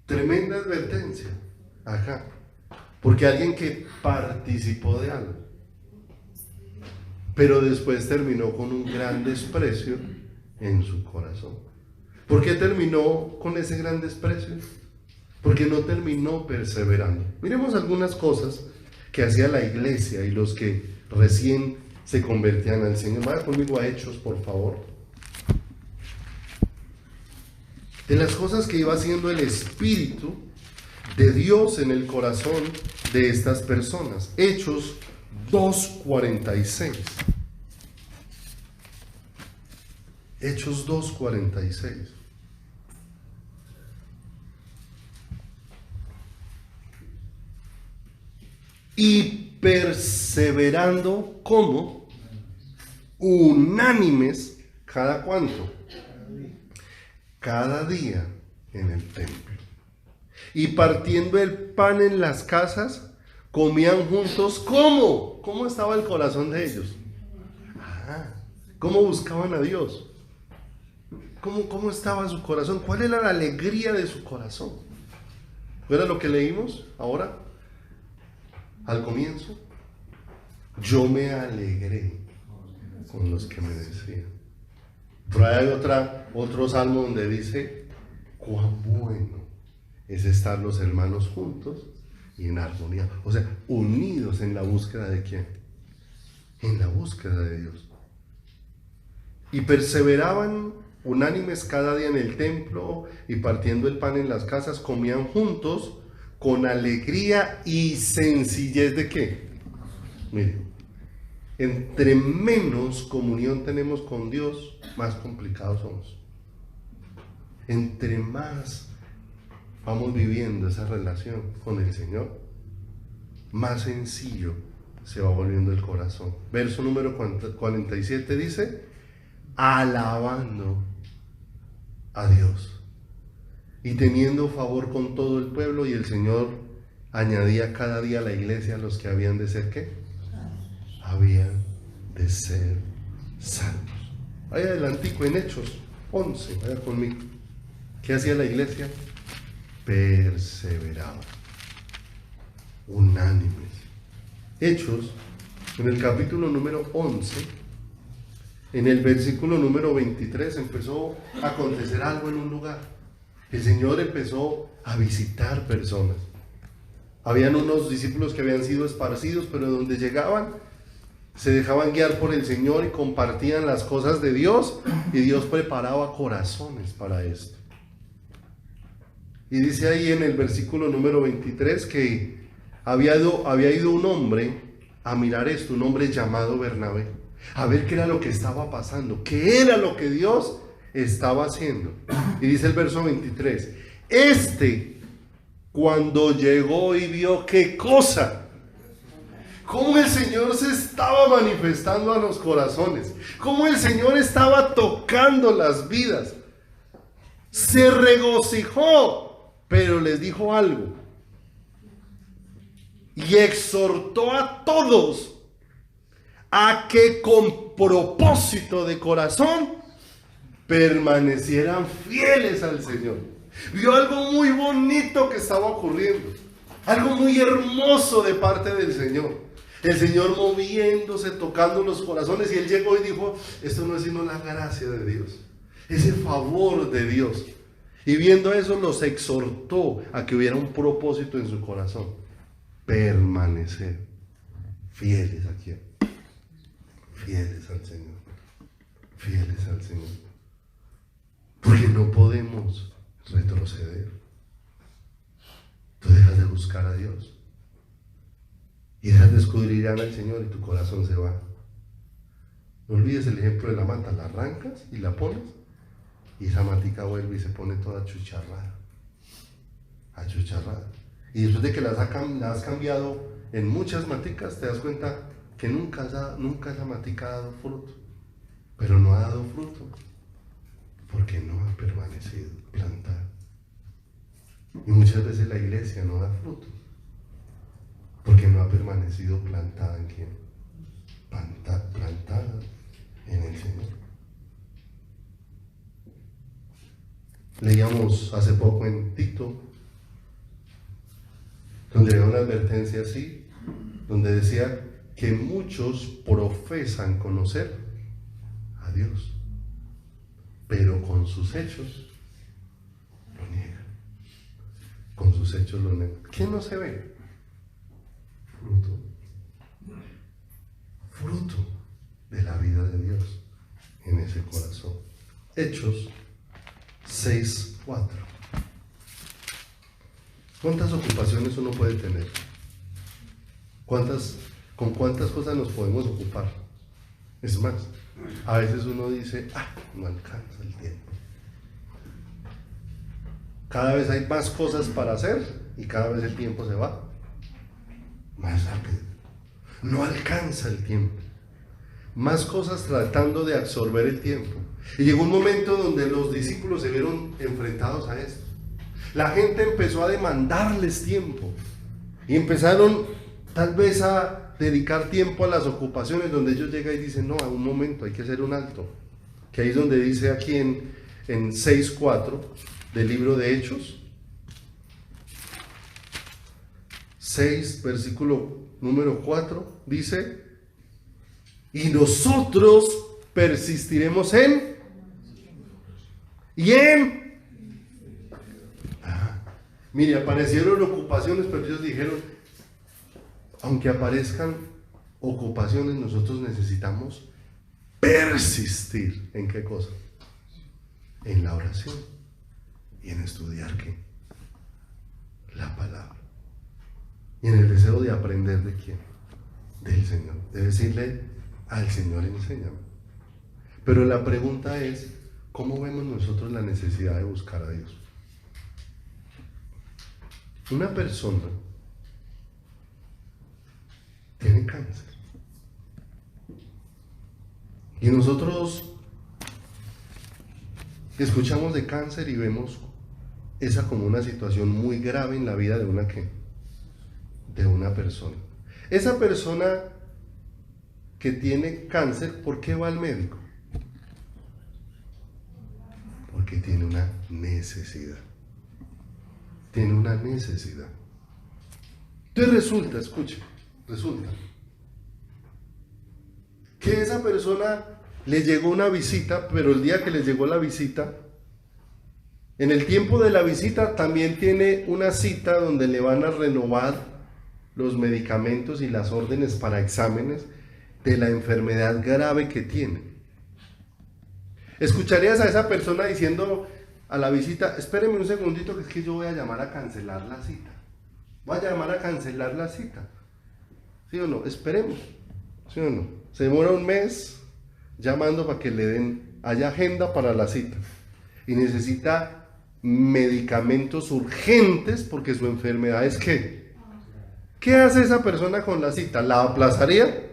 [SPEAKER 2] tremenda advertencia acá, porque alguien que participó de algo, pero después terminó con un gran desprecio en su corazón. ¿Por qué terminó con ese gran desprecio? Porque no terminó perseverando. Miremos algunas cosas que hacía la iglesia y los que recién se convertían al Señor. Vaya conmigo a Hechos, por favor. De las cosas que iba haciendo el Espíritu de Dios en el corazón de estas personas. Hechos 2:46. Hechos 2:46. Y perseverando, ¿cómo? Unánimes, ¿cada cuánto? Cada día en el templo. Y partiendo el pan en las casas, comían juntos. ¿Cómo? ¿Cómo estaba el corazón de ellos? ¿Cómo buscaban a Dios? ¿Cómo estaba su corazón? ¿Cuál era la alegría de su corazón? ¿Era lo que leímos ahora? Al comienzo, yo me alegré con los que me decían. Pero hay otro salmo donde dice, cuán bueno es estar los hermanos juntos y en armonía. O sea, unidos en la búsqueda de ¿quién? En la búsqueda de Dios. Y perseveraban unánimes cada día en el templo y partiendo el pan en las casas, comían juntos con alegría y sencillez de qué. Mire, entre menos comunión tenemos con Dios, más complicados somos. Entre más vamos viviendo esa relación con el Señor, más sencillo se va volviendo el corazón. Verso número 47 dice, alabando a Dios y teniendo favor con todo el pueblo, y el Señor añadía cada día a la iglesia a los que habían de ser ¿qué? Habían de ser salvos. Vaya adelantico en Hechos 11, vaya conmigo. ¿Qué hacía la iglesia? Perseveraba, unánimes. Hechos, en el capítulo número 11, en el versículo número 23, empezó a acontecer algo en un lugar. El Señor empezó a visitar personas. Habían unos discípulos que habían sido esparcidos, pero donde llegaban, se dejaban guiar por el Señor y compartían las cosas de Dios, y Dios preparaba corazones para esto. Y dice ahí en el versículo número 23 que había ido un hombre a mirar esto, un hombre llamado Bernabé, a ver qué era lo que estaba pasando, qué era lo que Dios estaba haciendo. Y dice el verso 23, cuando llegó y vio qué cosa, cómo el Señor se estaba manifestando a los corazones, cómo el Señor estaba tocando las vidas, se regocijó, pero les dijo algo y exhortó a todos a que con propósito de corazón permanecieran fieles al Señor. Vio algo muy bonito que estaba ocurriendo, algo muy hermoso de parte del Señor. El Señor moviéndose, tocando los corazones, y él llegó y dijo, esto no es sino la gracia de Dios, ese favor de Dios. Y viendo eso los exhortó a que hubiera un propósito en su corazón: permanecer fieles a quién, fieles al Señor, fieles al Señor, porque no podemos retroceder. Tú dejas de buscar a Dios y dejas de escudriñar al Señor y tu corazón se va. No olvides el ejemplo de la mata: la arrancas y la pones y esa matica vuelve y se pone toda achucharrada. Y después de que la has cambiado en muchas maticas, te das cuenta que nunca esa matica ha dado fruto. Pero no ha dado fruto porque no ha permanecido plantada. Y muchas veces la iglesia no da fruto porque no ha permanecido plantada en quién, plantada en el Señor. Leíamos hace poco en Tito, donde había una advertencia así, donde decía que muchos profesan conocer a Dios, pero con sus hechos lo niegan. Con sus hechos lo niegan. ¿Qué no se ve? Fruto de la vida de Dios en ese corazón. Hechos 6:4. ¿Cuántas ocupaciones uno puede tener? ¿Con cuántas cosas nos podemos ocupar? Es más, a veces uno dice, no alcanza el tiempo. Cada vez hay más cosas para hacer y cada vez el tiempo se va más rápido. No alcanza el tiempo. Más cosas tratando de absorber el tiempo. Y llegó un momento donde los discípulos se vieron enfrentados a esto. La gente empezó a demandarles tiempo y empezaron tal vez a dedicar tiempo a las ocupaciones, donde ellos llegan y dicen, no, a un momento, hay que hacer un alto. Que ahí es donde dice aquí en 6:4 del libro de Hechos, 6, versículo número 4, dice, y nosotros persistiremos en mire, aparecieron ocupaciones, pero ellos dijeron, aunque aparezcan ocupaciones, nosotros necesitamos persistir. ¿En qué cosa? en la oración y en estudiar ¿qué? La palabra. Y en el deseo de aprender ¿de quién? Del Señor. De decirle al Señor, enséñame. Pero la pregunta es, ¿cómo vemos nosotros la necesidad de buscar a Dios? Una persona tiene cáncer. Y nosotros escuchamos de cáncer y vemos esa como una situación muy grave en la vida de una ¿qué? De una persona. Esa persona que tiene cáncer, ¿por qué va al médico? Porque tiene una necesidad. Tiene una necesidad. Entonces resulta, escuche, resulta que esa persona le llegó una visita, pero el día que le llegó la visita, en el tiempo de la visita también tiene una cita donde le van a renovar los medicamentos y las órdenes para exámenes de la enfermedad grave que tiene. ¿Escucharías a esa persona diciendo a la visita, espéreme un segundito que es que yo voy a llamar a cancelar la cita? Voy a llamar a cancelar la cita. ¿Sí o no? Esperemos. ¿Sí o no? Se demora un mes llamando para que le den, haya agenda para la cita. Y necesita medicamentos urgentes porque su enfermedad es ¿qué? ¿Qué hace esa persona con la cita? ¿La aplazaría?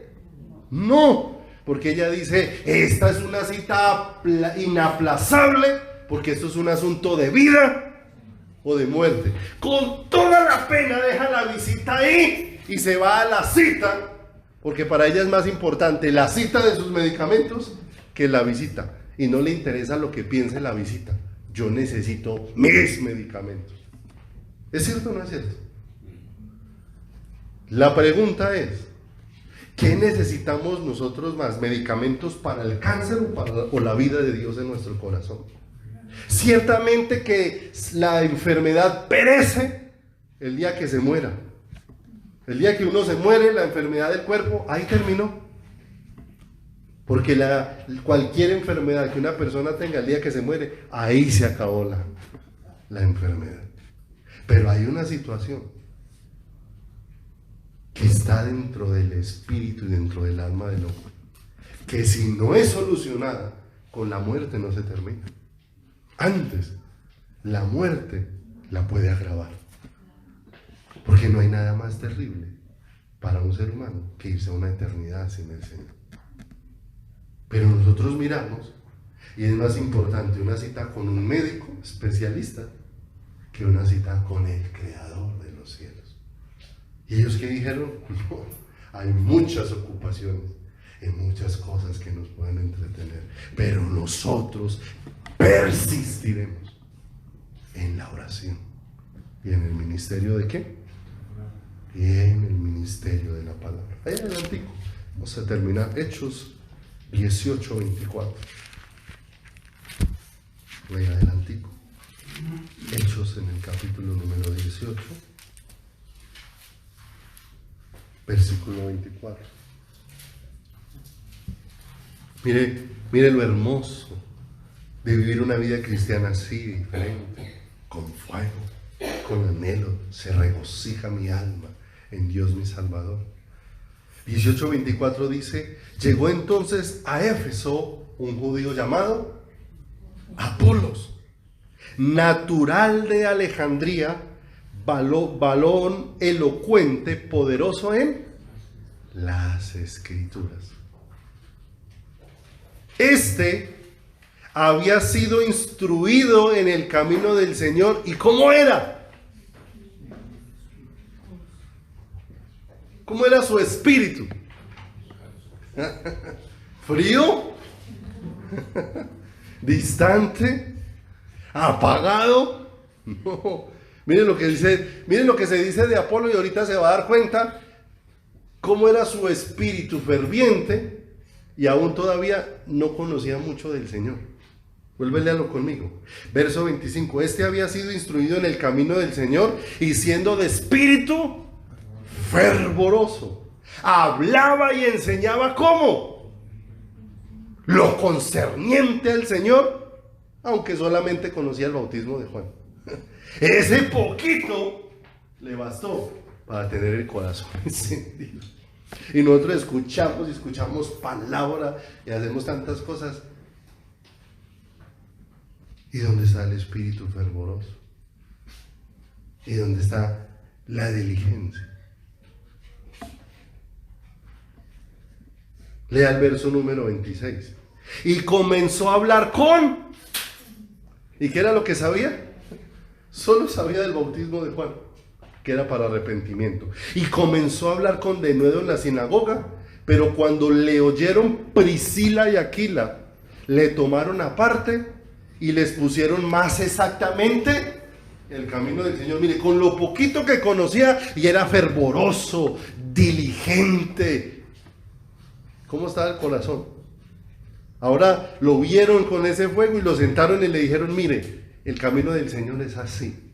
[SPEAKER 2] No, porque ella dice, esta es una cita inaplazable porque esto es un asunto de vida o de muerte. Con toda la pena deja la visita ahí y se va a la cita, porque para ella es más importante la cita de sus medicamentos que la visita. Y no le interesa lo que piense la visita. Yo necesito mis medicamentos. ¿Es cierto o no es cierto? La pregunta es, ¿qué necesitamos nosotros más? ¿Medicamentos para el cáncer o la vida de Dios en nuestro corazón? Ciertamente que la enfermedad perece el día que se muera. El día que uno se muere, la enfermedad del cuerpo, ahí terminó. Porque cualquier enfermedad que una persona tenga el día que se muere, ahí se acabó la enfermedad. Pero hay una situación que está dentro del espíritu y dentro del alma del hombre, que si no es solucionada, con la muerte no se termina. Antes, la muerte la puede agravar. Porque no hay nada más terrible para un ser humano que irse a una eternidad sin el Señor. Pero nosotros miramos, y es más importante una cita con un médico especialista que una cita con el Creador de los cielos. ¿Y ellos qué dijeron? No, hay muchas ocupaciones y muchas cosas que nos pueden entretener, pero nosotros persistiremos en la oración y en el ministerio ¿de qué? Y en el ministerio de la palabra. Ahí en el Antiguo, vamos a terminar Hechos 18:24. Ahí en el Antiguo, Hechos en el capítulo número 18, versículo 24. Mire lo hermoso de vivir una vida cristiana así, diferente, con fuego, con anhelo. Se regocija mi alma en Dios mi Salvador. 18:24 dice, llegó entonces a Éfeso un judío llamado Apolos, natural de Alejandría, varón elocuente, poderoso en las Escrituras. Este había sido instruido en el camino del Señor. ¿Y cómo era? ¿Cómo era su espíritu? ¿Frío? ¿Distante? ¿Apagado? No. Miren lo que se dice de Apolo, y ahorita se va a dar cuenta cómo era su espíritu ferviente, y aún todavía no conocía mucho del Señor. Vuelve, léalo conmigo. Verso 25. Este había sido instruido en el camino del Señor, y siendo de espíritu fervoroso, hablaba y enseñaba ¿cómo? Lo concerniente al Señor aunque solamente conocía el bautismo de Juan. Ese poquito le bastó para tener el corazón encendido. Y nosotros escuchamos palabra y hacemos tantas cosas. ¿Y dónde está el espíritu fervoroso? ¿Y dónde está la diligencia? Lea el verso número 26. Y comenzó a hablar con... ¿Y qué era lo que sabía? Solo sabía del bautismo de Juan, que era para arrepentimiento. Y comenzó a hablar con denuedo en la sinagoga, pero cuando le oyeron Priscila y Aquila, le tomaron aparte y les pusieron más exactamente el camino del Señor. Mire, con lo poquito que conocía, y era fervoroso, diligente. ¿Cómo estaba el corazón? Ahora lo vieron con ese fuego y lo sentaron y le dijeron, mire, el camino del Señor es así.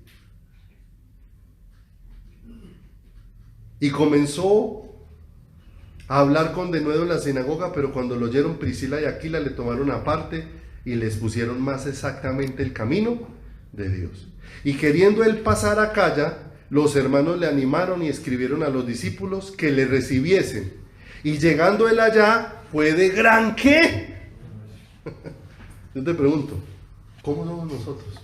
[SPEAKER 2] Y comenzó a hablar con denuedo en la sinagoga, pero cuando lo oyeron Priscila y Aquila, le tomaron aparte y les pusieron más exactamente el camino de Dios. Y queriendo él pasar a Acaya, los hermanos le animaron y escribieron a los discípulos que le recibiesen. Y llegando él allá, fue de gran ¿qué? Yo te pregunto, ¿cómo somos nosotros?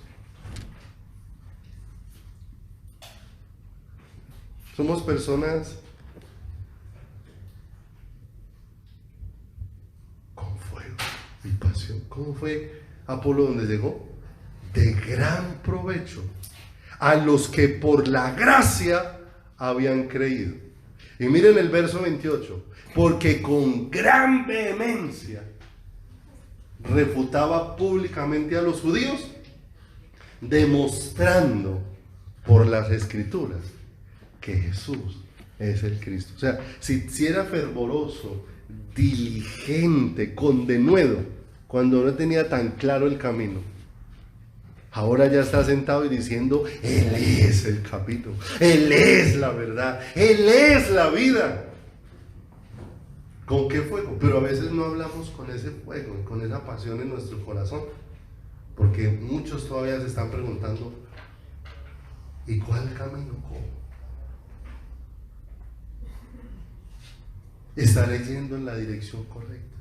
[SPEAKER 2] Somos personas con fuego y pasión. ¿Cómo fue Apolo donde llegó? De gran provecho a los que por la gracia habían creído. Y miren el verso 28, porque con gran vehemencia refutaba públicamente a los judíos, demostrando por las escrituras que Jesús es el Cristo. O sea, si era fervoroso, diligente, con denuedo, cuando no tenía tan claro el camino, ahora ya está sentado y diciendo, Él es el capítulo, Él es la verdad, Él es la vida. ¿Con qué fuego? Pero a veces no hablamos con ese fuego, con esa pasión en nuestro corazón, porque muchos todavía se están preguntando, ¿y cuál camino? ¿Cómo? ¿Estaré yendo en la dirección correcta?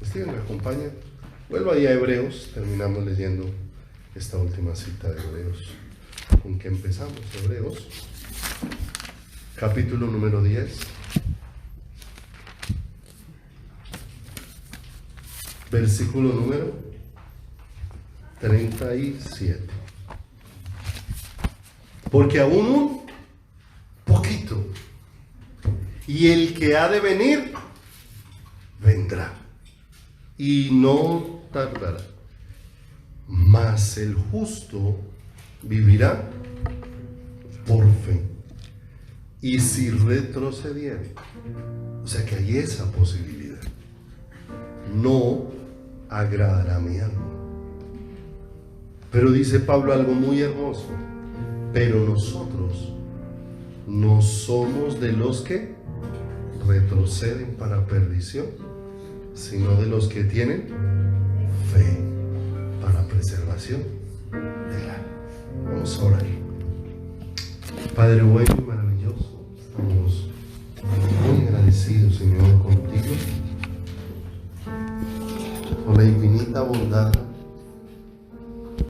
[SPEAKER 2] Steven, ¿me acompaña? Vuelvo ahí a Hebreos, terminamos leyendo esta última cita de Hebreos. ¿Con qué empezamos? Hebreos, capítulo número 10, versículo número 37. Porque aún un poquito, y el que ha de venir, vendrá, y no tardará. Mas el justo vivirá por fe. Y si retrocediere, o sea que hay esa posibilidad, no agradará a mi alma. Pero dice Pablo algo muy hermoso, pero nosotros no somos de los que retroceden para perdición, sino de los que tienen fe para preservación del alma. Vamos a orar. Padre bueno y maravilloso, estamos muy agradecidos, Señor, contigo por la infinita bondad